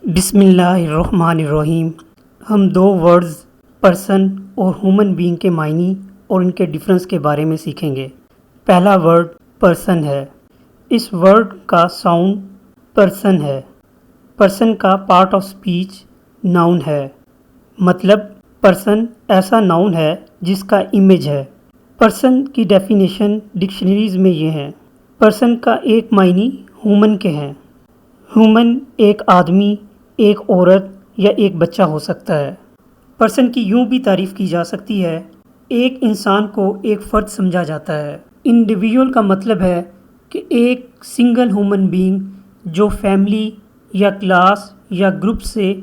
بسم اللہ الرحمن الرحیم۔ ہم دو ورڈز پرسن اور ہیومن بینگ کے معنی اور ان کے ڈفرنس کے بارے میں سیکھیں گے۔ پہلا ورڈ پرسن ہے۔ اس ورڈ کا ساؤنڈ پرسن ہے۔ پرسن کا پارٹ آف سپیچ ناؤن ہے۔ مطلب پرسن ایسا ناؤن ہے جس کا امیج ہے۔ پرسن کی ڈیفینیشن ڈکشنریز میں یہ ہے۔ پرسن کا ایک معنی ہیومن کے ہیں۔ ہیومن ایک آدمی، ایک عورت یا ایک بچہ ہو سکتا ہے۔ پرسن کی یوں بھی تعریف کی جا سکتی ہے، ایک انسان کو ایک فرد سمجھا جاتا ہے۔ انڈیویجول کا مطلب ہے کہ ایک سنگل ہیومن بینگ جو فیملی یا کلاس یا گروپ سے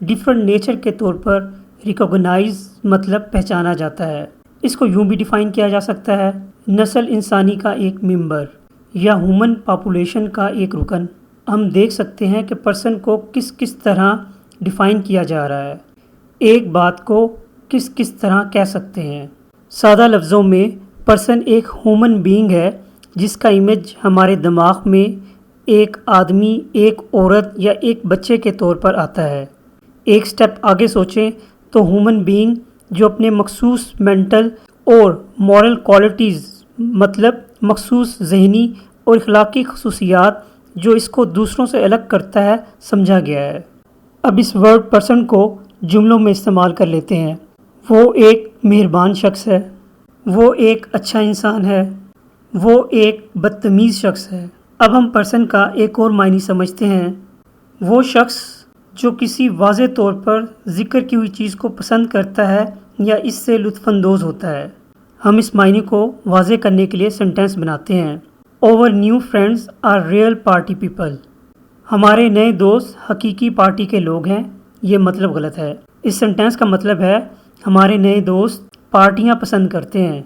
ڈیفرنٹ نیچر کے طور پر ریکوگنائز مطلب پہچانا جاتا ہے۔ اس کو یوں بھی ڈیفائن کیا جا سکتا ہے، نسل انسانی کا ایک ممبر یا ہیومن پاپولیشن کا ایک رکن۔ ہم دیکھ سکتے ہیں کہ پرسن کو کس طرح ڈیفائن کیا جا رہا ہے، ایک بات کو کس طرح کہہ سکتے ہیں۔ سادہ لفظوں میں پرسن ایک ہیومن بینگ ہے جس کا امیج ہمارے دماغ میں ایک آدمی، ایک عورت یا ایک بچے کے طور پر آتا ہے۔ ایک سٹیپ آگے سوچیں تو ہیومن بینگ جو اپنے مخصوص مینٹل اور مورل کوالٹیز مطلب مخصوص ذہنی اور اخلاقی خصوصیات جو اس کو دوسروں سے الگ کرتا ہے سمجھا گیا ہے۔ اب اس ورڈ پرسن کو جملوں میں استعمال کر لیتے ہیں۔ وہ ایک مہربان شخص ہے، وہ ایک اچھا انسان ہے، وہ ایک بدتمیز شخص ہے۔ اب ہم پرسن کا ایک اور معنی سمجھتے ہیں، وہ شخص جو کسی واضح طور پر ذکر کی ہوئی چیز کو پسند کرتا ہے یا اس سے لطف اندوز ہوتا ہے۔ ہم اس معنی کو واضح کرنے کے لیے سینٹینس بناتے ہیں۔ Our new friends are real party people۔ ہمارے نئے دوست حقیقی پارٹی کے لوگ ہیں۔ یہ مطلب غلط ہے۔ اس سینٹینس کا مطلب ہے ہمارے نئے دوست پارٹیاں پسند کرتے ہیں۔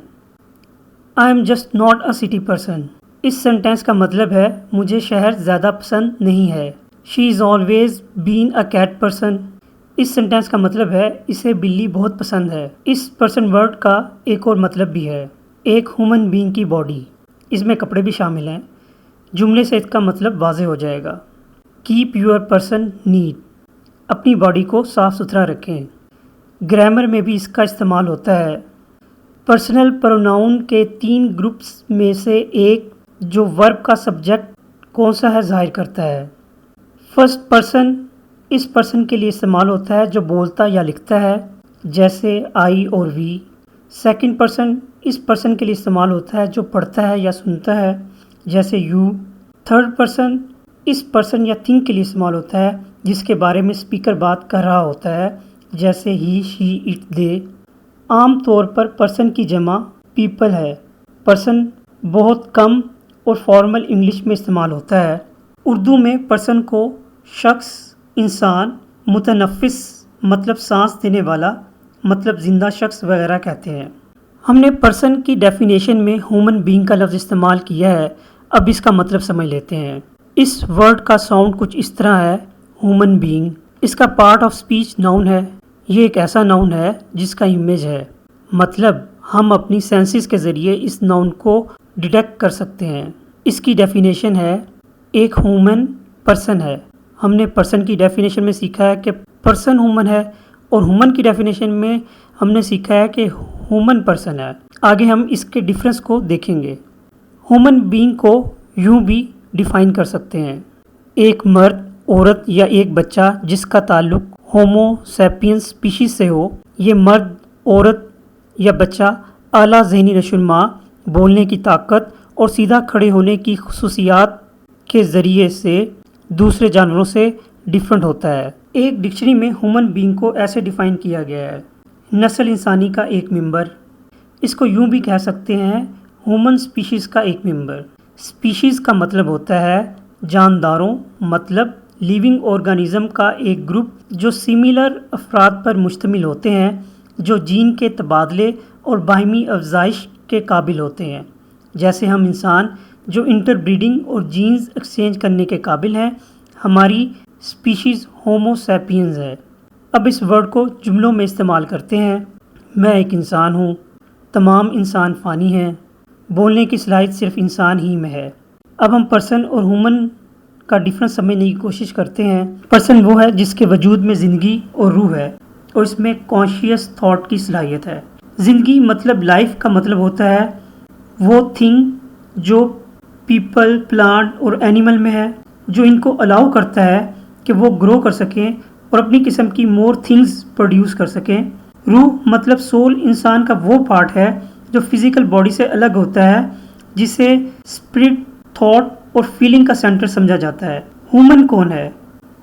I am just not a city person۔ اس سینٹینس کا مطلب ہے مجھے شہر زیادہ پسند نہیں ہے۔ She is always been a cat person۔ اس سینٹینس کا مطلب ہے اسے بلی بہت پسند ہے۔ اس پرسن ورڈ کا ایک اور مطلب بھی ہے، ایک ہیومن بینگ کی باڈی۔ اس میں کپڑے بھی شامل ہیں۔ جملے سے اس کا مطلب واضح ہو جائے گا۔ Keep your person neat. اپنی باڈی کو صاف ستھرا رکھیں۔ گرامر میں بھی اس کا استعمال ہوتا ہے۔ پرسنل پروناؤن کے 3 گروپس میں سے ایک جو ورب کا سبجیکٹ کون سا ہے ظاہر کرتا ہے۔ فرسٹ پرسن اس پرسن کے لیے استعمال ہوتا ہے جو بولتا یا لکھتا ہے، جیسے آئی اور وی۔ سیکنڈ پرسن اس پرسن کے لیے استعمال ہوتا ہے جو پڑھتا ہے یا سنتا ہے، جیسے یو۔ تھرڈ پرسن اس پرسن یا تھنگ کے لیے استعمال ہوتا ہے جس کے بارے میں اسپیکر بات کر رہا ہوتا ہے، جیسے ہی، شی، اٹ، دے۔ عام طور پر پرسن کی جمع پیپل ہے۔ پرسن بہت کم اور فارمل انگلش میں استعمال ہوتا ہے۔ اردو میں پرسن کو شخص، انسان، متنفس مطلب سانس دینے والا مطلب زندہ شخص وغیرہ کہتے ہیں۔ ہم نے پرسن کی ڈیفینیشن میں ہیومن بینگ کا لفظ استعمال کیا ہے، اب اس کا مطلب سمجھ لیتے ہیں۔ اس ورڈ کا ساؤنڈ کچھ اس طرح ہے، ہیومن بینگ۔ اس کا پارٹ آف سپیچ ناؤن ہے۔ یہ ایک ایسا ناؤن ہے جس کا امیج ہے، مطلب ہم اپنی سینسز کے ذریعے اس ناؤن کو ڈیٹیکٹ کر سکتے ہیں۔ اس کی ڈیفینیشن ہے، ایک ہیومن پرسن ہے۔ ہم نے پرسن کی ڈیفینیشن میں سیکھا ہے کہ پرسن ہیومن ہے، اور ہیومن کی ڈیفینیشن میں ہم نے سیکھا ہے کہ ہیومن پرسن ہے۔ آگے ہم اس کے ڈفرینس کو دیکھیں گے۔ ہیومن بینگ کو یوں بھی ڈیفائن کر سکتے ہیں، ایک مرد، عورت یا ایک بچہ جس کا تعلق ہومو سیپینس اسپیشیز سے ہو۔ یہ مرد، عورت یا بچہ اعلیٰ ذہنی نشوونما، بولنے کی طاقت اور سیدھا کھڑے ہونے کی خصوصیات کے ذریعے سے دوسرے جانوروں سے ڈیفرنٹ ہوتا ہے۔ ایک ڈکشنری میں ہیومن بینگ کو ایسے ڈیفائن کیا گیا ہے، نسل انسانی کا ایک ممبر۔ اس کو یوں بھی کہہ سکتے ہیں، ہیومن سپیشیز کا ایک ممبر۔ سپیشیز کا مطلب ہوتا ہے جانداروں مطلب لیونگ آرگنزم کا ایک گروپ جو سملر افراد پر مشتمل ہوتے ہیں، جو جین کے تبادلے اور باہمی افزائش کے قابل ہوتے ہیں، جیسے ہم انسان جو انٹر بریڈنگ اور جینز ایکسچینج کرنے کے قابل ہیں۔ ہماری سپیشیز ہومو سیپینز ہے۔ اب اس ورڈ کو جملوں میں استعمال کرتے ہیں۔ میں ایک انسان ہوں، تمام انسان فانی ہیں، بولنے کی صلاحیت صرف انسان ہی میں ہے۔ اب ہم پرسن اور ہیومن کا ڈفرنس سمجھنے کی کوشش کرتے ہیں. پرسن وہ ہے جس کے وجود میں زندگی اور روح ہے اور اس میں کانشیس تھاٹ کی صلاحیت ہے. زندگی مطلب لائف کا مطلب ہوتا ہے وہ تھنگ جو پیپل، پلانٹ اور اینیمل میں ہے، جو ان کو الاؤ کرتا ہے کہ وہ گرو کر سکیں اور اپنی قسم کی مور تھنگز پروڈیوس کر سکیں. روح مطلب سول انسان کا وہ پارٹ ہے جو فزیکل باڈی سے الگ ہوتا ہے، جسے اسپرٹ، تھاٹ اور فیلنگ کا سینٹر سمجھا جاتا ہے. ہیومن کون ہے؟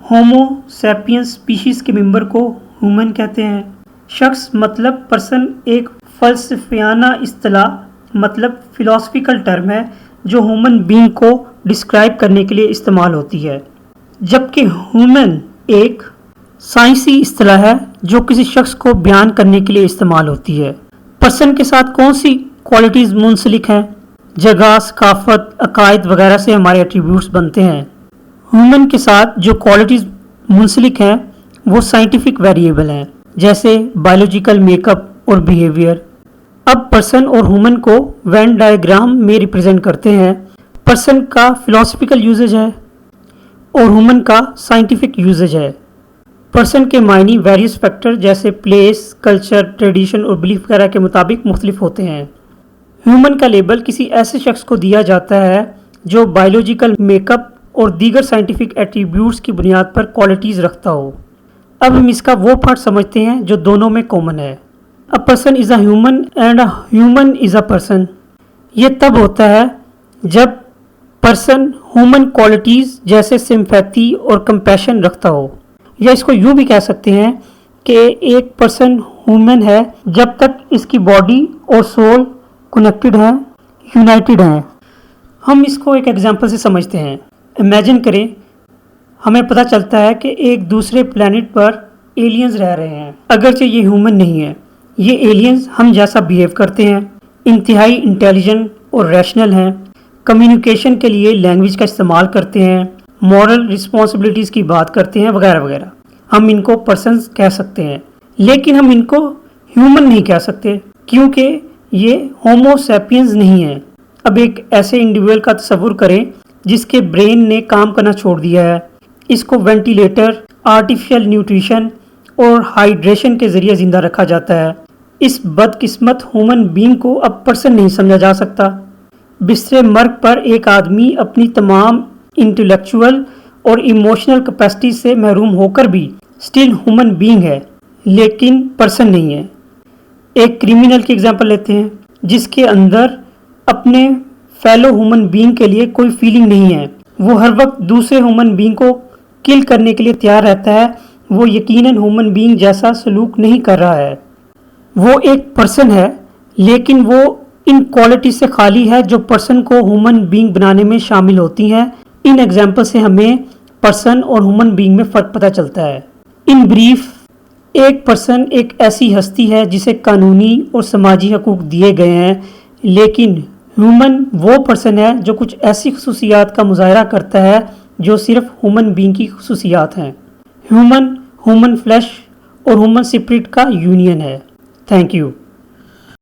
ہومو سیپینس اسپیشیز کے ممبر کو ہیومن کہتے ہیں. شخص مطلب پرسن ایک فلسفیانہ اصطلاح مطلب فلاسفیکل ٹرم ہے جو ہیومن بینگ کو ڈسکرائب کرنے کے لیے استعمال ہوتی ہے، جبکہ ہیومن ایک سائنسی اصطلاح ہے جو کسی شخص کو بیان کرنے کے لیے استعمال ہوتی ہے. پرسن کے ساتھ کون سی کوالٹیز منسلک ہیں؟ جگہ، ثقافت، عقائد وغیرہ سے ہمارے ایٹریبیوٹس بنتے ہیں. ہیومن کے ساتھ جو کوالٹیز منسلک ہیں وہ سائنٹیفک ویریبل ہیں، جیسے بایولوجیکل میک اپ اور بیہیویئر. اب پرسن اور ہیومن کو وین ڈائیگرام میں ریپرزینٹ کرتے ہیں. پرسن کا فلاسفیکل یوزج ہے اور ہیومن کا سائنٹیفک یوزج ہے. پرسن کے معنی ویریس فیکٹر جیسے پلیس، کلچر، ٹریڈیشن اور بلیف وغیرہ کے مطابق مختلف ہوتے ہیں. ہیومن کا لیبل کسی ایسے شخص کو دیا جاتا ہے جو بایولوجیکل میک اپ اور دیگر سائنٹیفک ایٹریبیوٹس کی بنیاد پر کوالٹیز رکھتا ہو. اب ہم اس کا وہ پارٹ سمجھتے ہیں جو دونوں میں کامن ہے. A person is a human and a human is a person. یہ تب ہوتا ہے جب پرسن ہیومن کوالٹیز جیسے سمپیتھی اور کمپیشن رکھتا ہو، یا اس کو یوں بھی کہہ سکتے ہیں کہ ایک پرسن ہیومن ہے جب تک اس کی باڈی اور سول کنیکٹڈ ہیں، یونائٹڈ ہیں. ہم اس کو ایک ایگزامپل سے سمجھتے ہیں. امیجن کریں ہمیں پتہ چلتا ہے کہ ایک دوسرے پلانٹ پر ایلینز رہ رہے ہیں، اگرچہ یہ ہیومن نہیں ہے. یہ ایلینز ہم جیسا بیہیو کرتے ہیں، انتہائی انٹیلیجنٹ اور ریشنل ہیں، کمیونیکیشن کے لیے لینگویج کا استعمال کرتے ہیں، مورل رسپانسبلٹیز کی بات کرتے ہیں وغیرہ وغیرہ. ہم ان کو پرسنز کہہ سکتے ہیں، لیکن ہم ان کو ہیومن نہیں کہہ سکتے کیونکہ یہ ہومو سیپینز نہیں ہیں. اب ایک ایسے انڈیویجول کا تصور کریں جس کے برین نے کام کرنا چھوڑ دیا ہے. اس کو وینٹیلیٹر، آرٹیفیشل نیوٹریشن اور ہائیڈریشن کے ذریعے زندہ رکھا جاتا ہے. اس بدقسمت ہیومن بینگ کو اب پرسن نہیں سمجھا جا سکتا. بستر مرگ پر ایک آدمی اپنی تمام انٹلیکچول اور ایموشنل کیپیسٹی سے محروم ہو کر بھی اسٹل ہیومن بینگ ہے، لیکن پرسن نہیں ہے. ایک کریمنل کی ایگزامپل لیتے ہیں جس کے اندر اپنے فیلو ہیومن بینگ کے لیے کوئی فیلنگ نہیں ہے. وہ ہر وقت دوسرے ہیومن بینگ کو کل کرنے کے لیے تیار رہتا ہے. وہ یقیناً ہیومن بینگ جیسا سلوک نہیں کر رہا ہے. وہ ایک پرسن ہے، لیکن وہ ان کوالٹیز سے خالی ہے جو پرسن کو ہیومن بینگ بنانے میں شامل ہوتی ہیں. ان ایگزامپل سے ہمیں پرسن اور ہیومن بینگ میں فرق پتہ چلتا ہے. ان بریف، ایک پرسن ایک ایسی ہستی ہے جسے قانونی اور سماجی حقوق دیے گئے ہیں، لیکن ہیومن وہ پرسن ہے جو کچھ ایسی خصوصیات کا مظاہرہ کرتا ہے جو صرف ہیومن بینگ کی خصوصیات ہیں. ہیومن فلیش اور ہیومن اسپرٹ کا یونین ہے. Thank you.